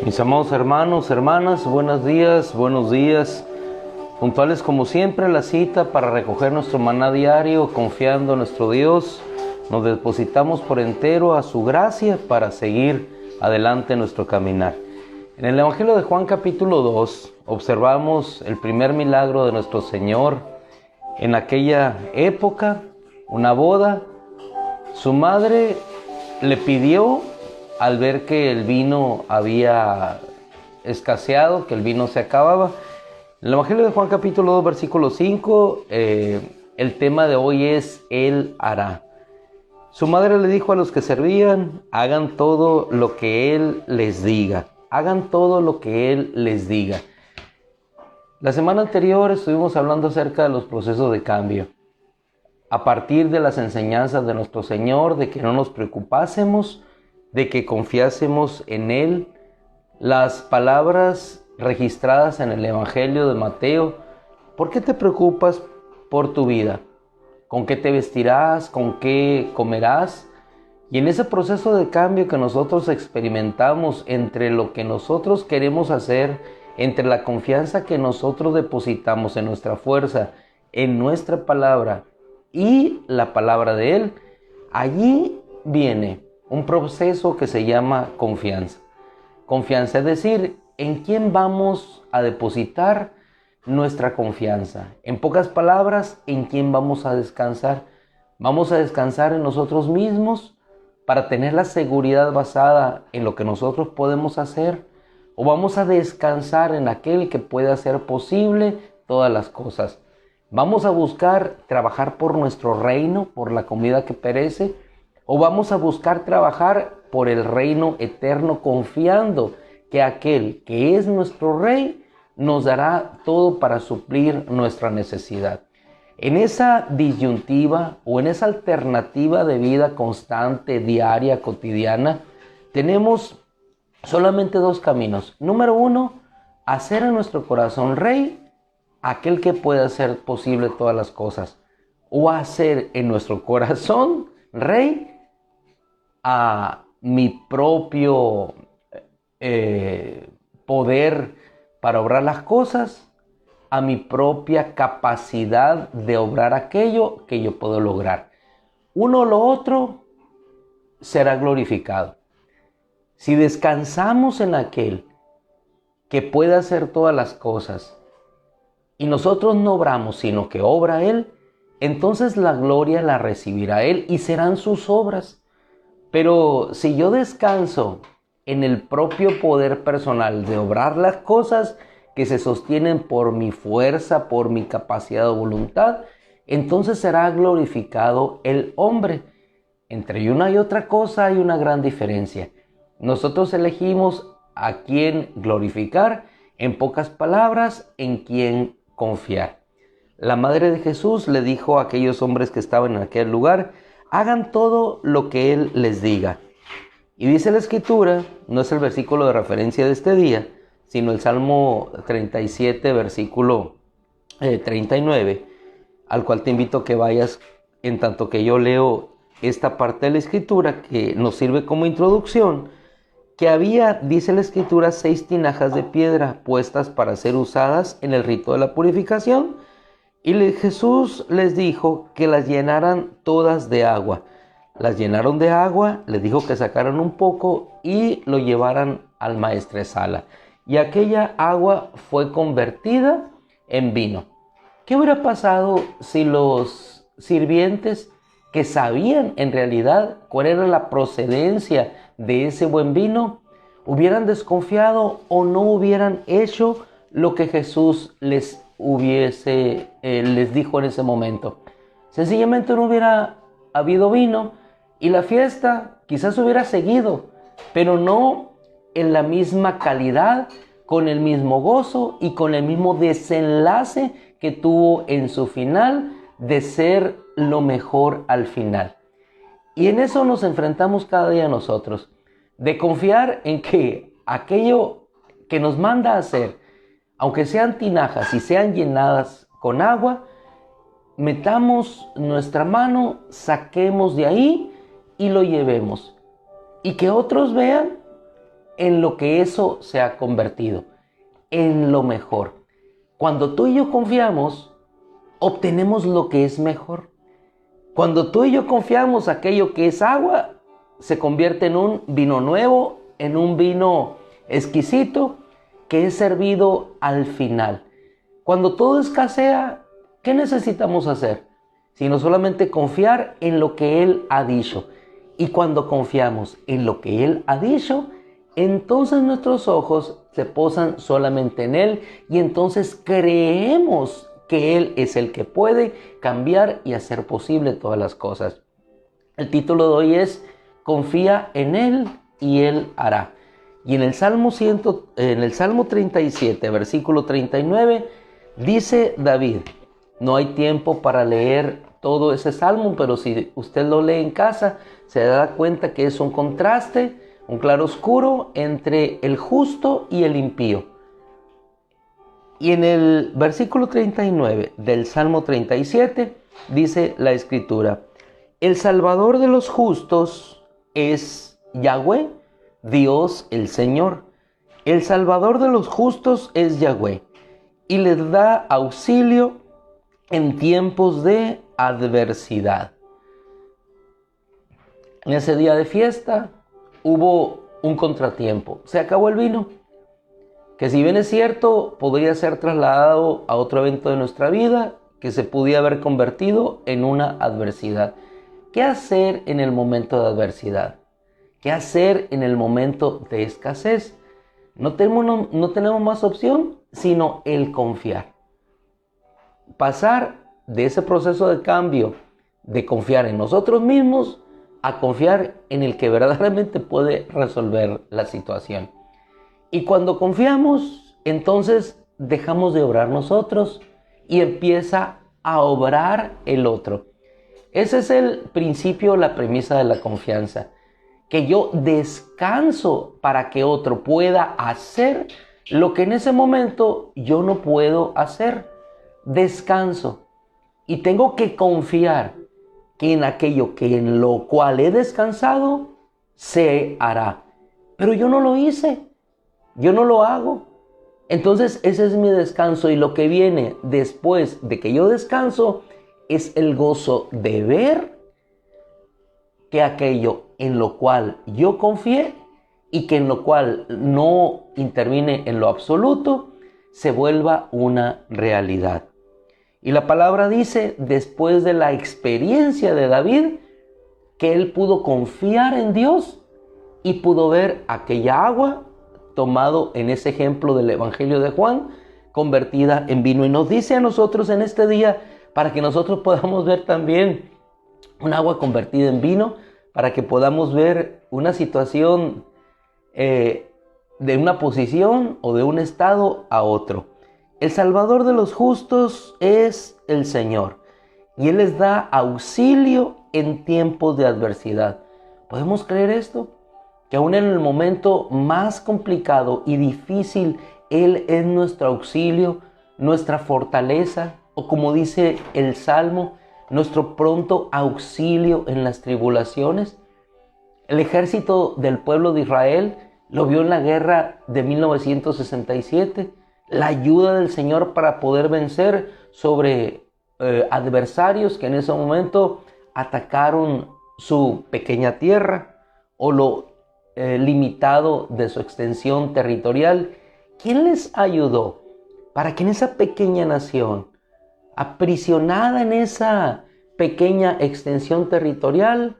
Mis amados hermanos, hermanas, buenos días. Puntuales como siempre a la cita para recoger nuestro maná diario, confiando en nuestro Dios. Nos depositamos por entero a su gracia para seguir adelante en nuestro caminar. En el Evangelio de Juan capítulo 2 observamos el primer milagro de nuestro Señor. En aquella época, una boda, su madre le pidió, al ver que el vino había escaseado, que el vino se acababa. En el Evangelio de Juan capítulo 2 versículo 5, el tema de hoy es Él hará. Su madre le dijo a los que servían: hagan todo lo que Él les diga. Hagan todo lo que Él les diga. La semana anterior estuvimos hablando acerca de los procesos de cambio. A partir de las enseñanzas de nuestro Señor, de que no nos preocupásemos, de que confiásemos en Él. Las palabras registradas en el Evangelio de Mateo: ¿por qué te preocupas por tu vida? ¿Con qué te vestirás? ¿Con qué comerás? Y en ese proceso de cambio que nosotros experimentamos entre lo que nosotros queremos hacer, entre la confianza que nosotros depositamos en nuestra fuerza, en nuestra palabra y la palabra de Él, allí viene un proceso que se llama confianza. Confianza, es decir, ¿en quién vamos a depositar nuestra confianza? En pocas palabras, ¿en quién vamos a descansar? ¿Vamos a descansar en nosotros mismos para tener la seguridad basada en lo que nosotros podemos hacer? ¿O vamos a descansar en aquel que puede hacer posible todas las cosas? ¿Vamos a buscar trabajar por nuestro reino, por la comida que perece? ¿O vamos a buscar trabajar por el reino eterno, confiando que aquel que es nuestro Rey nos dará todo para suplir nuestra necesidad? En esa disyuntiva o en esa alternativa de vida constante, diaria, cotidiana, tenemos solamente dos caminos. Número uno, hacer en nuestro corazón Rey aquel que puede hacer posible todas las cosas. O hacer en nuestro corazón Rey a mi propio poder para obrar las cosas, a mi propia capacidad de obrar aquello que yo puedo lograr. Uno o lo otro será glorificado. Si descansamos en aquel que puede hacer todas las cosas y nosotros no obramos, sino que obra Él, entonces la gloria la recibirá Él y serán sus obras. Pero si yo descanso en el propio poder personal de obrar las cosas que se sostienen por mi fuerza, por mi capacidad o voluntad, entonces será glorificado el hombre. Entre una y otra cosa hay una gran diferencia. Nosotros elegimos a quién glorificar, en pocas palabras, en quién confiar. La madre de Jesús le dijo a aquellos hombres que estaban en aquel lugar: hagan todo lo que Él les diga. Y dice la Escritura, no es el versículo de referencia de este día, sino el Salmo 37, versículo 39, al cual te invito a que vayas en tanto que yo leo esta parte de la Escritura que nos sirve como introducción, que había, dice la Escritura, 6 tinajas de piedra puestas para ser usadas en el rito de la purificación. Y Jesús les dijo que las llenaran todas de agua. Las llenaron de agua, les dijo que sacaran un poco y lo llevaran al maestresala. Y aquella agua fue convertida en vino. ¿Qué hubiera pasado si los sirvientes, que sabían en realidad cuál era la procedencia de ese buen vino, hubieran desconfiado o no hubieran hecho lo que Jesús les dijo en ese momento? Sencillamente no hubiera habido vino y la fiesta quizás hubiera seguido, pero no en la misma calidad, con el mismo gozo y con el mismo desenlace que tuvo en su final, de ser lo mejor al final. Y en eso nos enfrentamos cada día nosotros, de confiar en que aquello que nos manda a hacer, aunque sean tinajas y sean llenadas con agua, metamos nuestra mano, saquemos de ahí y lo llevemos. Y que otros vean en lo que eso se ha convertido, en lo mejor. Cuando tú y yo confiamos, obtenemos lo que es mejor. Cuando tú y yo confiamos, aquello que es agua se convierte en un vino nuevo, en un vino exquisito que es servido al final. Cuando todo escasea, ¿qué necesitamos hacer? Sino solamente confiar en lo que Él ha dicho. Y cuando confiamos en lo que Él ha dicho, entonces nuestros ojos se posan solamente en Él y entonces creemos que Él es el que puede cambiar y hacer posible todas las cosas. El título de hoy es Confía en Él y Él hará. Y en el Salmo 37, versículo 39, dice David, no hay tiempo para leer todo ese salmo, pero si usted lo lee en casa, se da cuenta que es un contraste, un claroscuro entre el justo y el impío. Y en el versículo 39 del Salmo 37 dice la Escritura, el Salvador de los justos es Yahweh, Dios el Señor. El Salvador de los justos es Yahweh y les da auxilio en tiempos de adversidad. En ese día de fiesta hubo un contratiempo. Se acabó el vino, que si bien es cierto, podría ser trasladado a otro evento de nuestra vida, que se pudiera haber convertido en una adversidad. ¿Qué hacer en el momento de adversidad? ¿Qué hacer en el momento de escasez? No tenemos más opción sino el confiar. Pasar de ese proceso de cambio, de confiar en nosotros mismos, a confiar en el que verdaderamente puede resolver la situación. Y cuando confiamos, entonces dejamos de obrar nosotros y empieza a obrar el otro. Ese es el principio, la premisa de la confianza. Que yo descanso para que otro pueda hacer lo que en ese momento yo no puedo hacer. Descanso. Y tengo que confiar que en aquello que en lo cual he descansado se hará. Pero yo no lo hice. Yo no lo hago. Entonces ese es mi descanso y lo que viene después de que yo descanso es el gozo de ver que aquello en lo cual yo confié y que en lo cual no intervine en lo absoluto se vuelva una realidad. Y la palabra dice, después de la experiencia de David, que él pudo confiar en Dios y pudo ver aquella agua, tomado en ese ejemplo del Evangelio de Juan, convertida en vino. Y nos dice a nosotros en este día, para que nosotros podamos ver también un agua convertida en vino, para que podamos ver una situación de una posición o de un estado a otro. El Salvador de los justos es el Señor y Él les da auxilio en tiempos de adversidad. ¿Podemos creer esto? Que aún en el momento más complicado y difícil, Él es nuestro auxilio, nuestra fortaleza, o como dice el Salmo, nuestro pronto auxilio en las tribulaciones. El ejército del pueblo de Israel lo vio en la guerra de 1967, la ayuda del Señor para poder vencer sobre adversarios que en ese momento atacaron su pequeña tierra o lo limitado de su extensión territorial. ¿Quién les ayudó para que en esa pequeña nación, aprisionada en esa pequeña extensión territorial,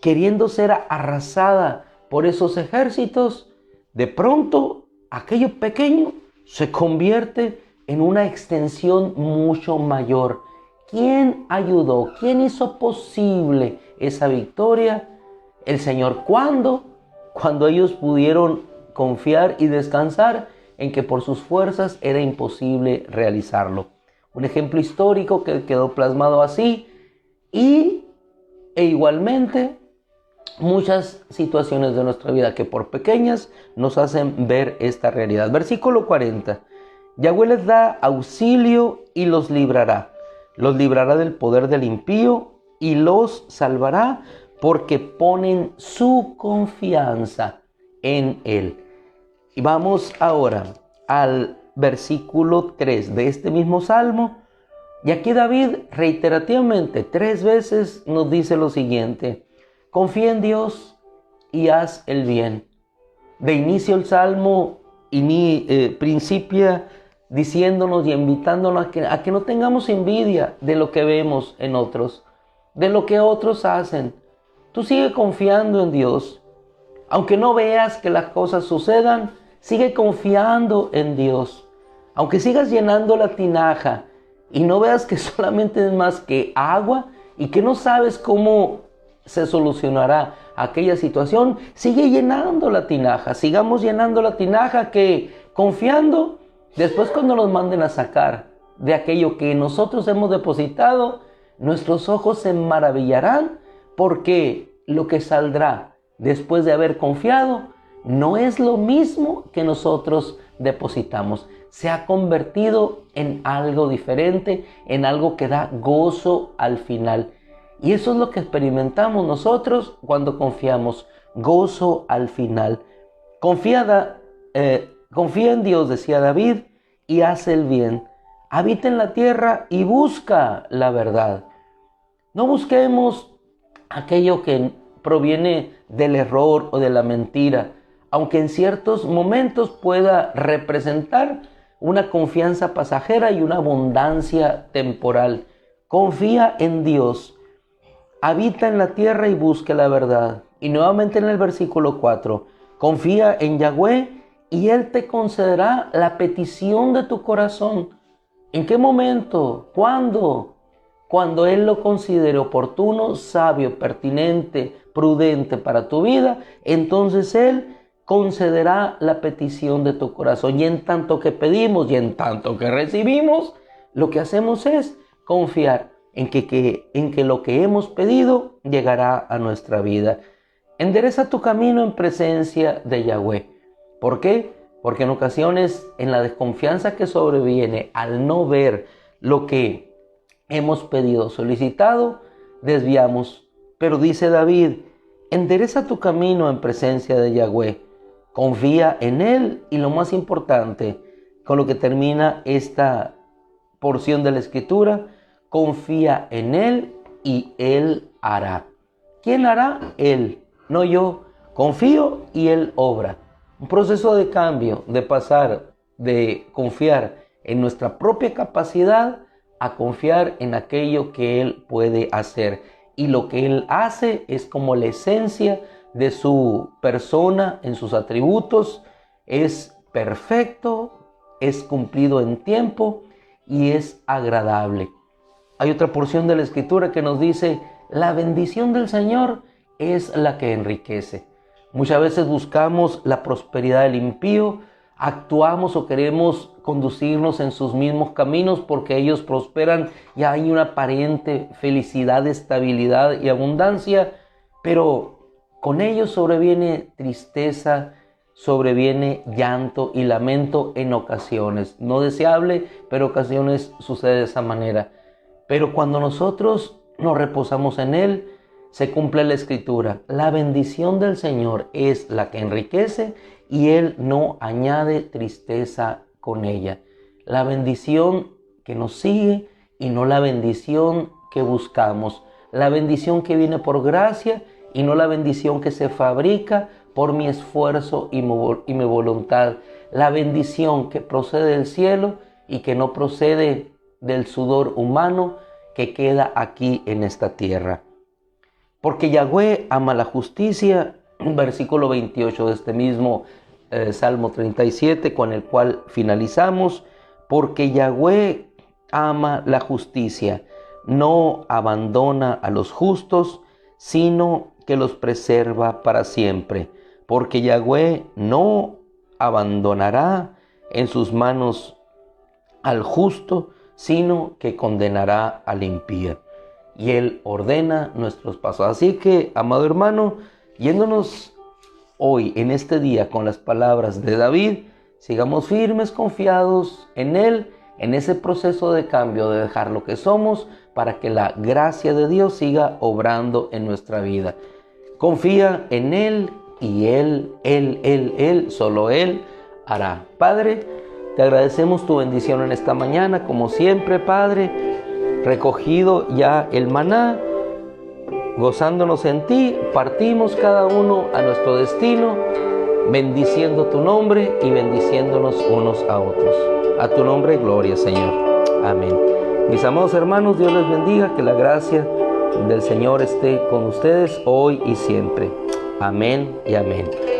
queriendo ser arrasada por esos ejércitos, de pronto aquello pequeño se convierte en una extensión mucho mayor? ¿Quién ayudó? ¿Quién hizo posible esa victoria? El Señor. ¿Cuándo? Cuando ellos pudieron confiar y descansar en que por sus fuerzas era imposible realizarlo. Un ejemplo histórico que quedó plasmado así, e igualmente muchas situaciones de nuestra vida que por pequeñas nos hacen ver esta realidad. Versículo 40. Yahweh les da auxilio y los librará del poder del impío y los salvará porque ponen su confianza en Él. Y vamos ahora al versículo 3 de este mismo Salmo. Y aquí David reiterativamente 3 veces nos dice lo siguiente: confía en Dios y haz el bien. De inicio el Salmo principia diciéndonos y invitándonos a que no tengamos envidia de lo que vemos en otros, de lo que otros hacen. Tú sigue confiando en Dios. Aunque no veas que las cosas sucedan, sigue confiando en Dios. Aunque sigas llenando la tinaja y no veas que solamente es más que agua y que no sabes cómo se solucionará aquella situación, sigue llenando la tinaja. Sigamos llenando la tinaja, que confiando, después cuando nos manden a sacar de aquello que nosotros hemos depositado, nuestros ojos se maravillarán, porque lo que saldrá después de haber confiado no es lo mismo que nosotros depositamos. Se ha convertido en algo diferente, en algo que da gozo al final. Y eso es lo que experimentamos nosotros cuando confiamos, gozo al final. Confía en Dios, decía David, y haz el bien. Habita en la tierra y busca la verdad. No busquemos aquello que proviene del error o de la mentira, aunque en ciertos momentos pueda representar una confianza pasajera y una abundancia temporal. Confía en Dios, habita en la tierra y busca la verdad. Y nuevamente en el versículo 4, confía en Yahweh y Él te concederá la petición de tu corazón. ¿En qué momento? ¿Cuándo? Cuando Él lo considere oportuno, sabio, pertinente, prudente para tu vida, entonces Él concederá la petición de tu corazón. Y en tanto que pedimos y en tanto que recibimos, lo que hacemos es confiar en que lo que hemos pedido llegará a nuestra vida. Endereza tu camino en presencia de Yahweh. ¿Por qué? Porque en ocasiones, en la desconfianza que sobreviene al no ver lo que hemos pedido, solicitado, desviamos. Pero dice David, endereza tu camino en presencia de Yahweh. Confía en Él y, lo más importante, con lo que termina esta porción de la Escritura, confía en Él y Él hará. ¿Quién hará? Él, no yo. Confío y Él obra. Un proceso de cambio, de pasar de confiar en nuestra propia capacidad a confiar en aquello que Él puede hacer. Y lo que Él hace es como la esencia de su persona, en sus atributos. Es perfecto, es cumplido en tiempo y es agradable. Hay otra porción de la Escritura que nos dice, la bendición del Señor es la que enriquece. Muchas veces buscamos la prosperidad del impío, actuamos o queremos conducirnos en sus mismos caminos porque ellos prosperan y hay una aparente felicidad, estabilidad y abundancia, pero con ellos sobreviene tristeza, sobreviene llanto y lamento en ocasiones. No deseable, pero ocasiones sucede de esa manera. Pero cuando nosotros nos reposamos en Él, se cumple la Escritura. La bendición del Señor es la que enriquece y Él no añade tristeza con ella. La bendición que nos sigue y no la bendición que buscamos. La bendición que viene por gracia y no la bendición que se fabrica por mi esfuerzo y mi voluntad. La bendición que procede del cielo y que no procede del sudor humano que queda aquí en esta tierra. Porque Yahweh ama la justicia, versículo 28 de este mismo Salmo 37, con el cual finalizamos. Porque Yahweh ama la justicia, no abandona a los justos, sino que los preserva para siempre. Porque Yahweh no abandonará en sus manos al justo, sino que condenará al impío. Y Él ordena nuestros pasos. Así que, amado hermano, yéndonos hoy, en este día, con las palabras de David, sigamos firmes, confiados en Él, en ese proceso de cambio, de dejar lo que somos, para que la gracia de Dios siga obrando en nuestra vida. Confía en Él, y Él, solo Él hará. Padre, te agradecemos tu bendición en esta mañana, como siempre, Padre, recogido ya el maná, gozándonos en ti, partimos cada uno a nuestro destino, bendiciendo tu nombre y bendiciéndonos unos a otros. A tu nombre, gloria, Señor. Amén. Mis amados hermanos, Dios les bendiga, que la gracia del Señor esté con ustedes hoy y siempre. Amén y amén.